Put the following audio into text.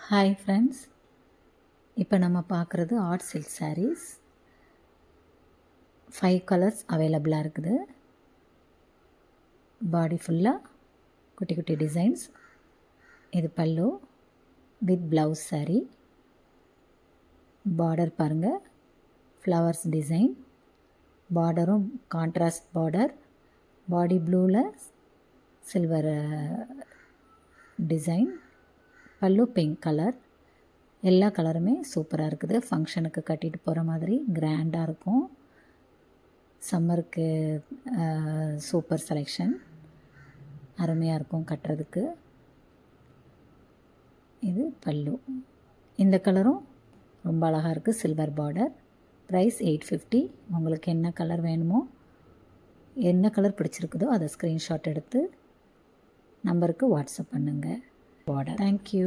Hi friends, இப்போ நம்ம பார்க்குறது ஆர்ட் சில்க் சாரீஸ். 5 கலர்ஸ் அவைலபிளாக இருக்குது. பாடி ஃபுல்லாக குட்டி குட்டி டிசைன்ஸ். இது pallu with blouse sari. Border பாருங்கள், ஃப்ளவர்ஸ் டிசைன். பார்டரும் கான்ட்ராஸ்ட் பார்டர். பாடி ப்ளூவில் silver design. Pallu pink colour. எல்லா கலருமே சூப்பராக இருக்குது. ஃபங்க்ஷனுக்கு கட்டிட்டு போகிற மாதிரி கிராண்டாக இருக்கும். சம்மருக்கு சூப்பர் செலெக்ஷன், அருமையாக இருக்கும் கட்டுறதுக்கு. இது பல்லு. இந்த கலரும் ரொம்ப அழகாக இருக்குது, சில்வர் பார்டர். ப்ரைஸ் 850. உங்களுக்கு என்ன கலர் வேணுமோ, என்ன கலர் பிடிச்சிருக்குதோ அதை ஸ்க்ரீன்ஷாட் எடுத்து நம்பருக்கு வாட்ஸ்அப் பண்ணுங்கள். பார்டர். தேங்க்யூ.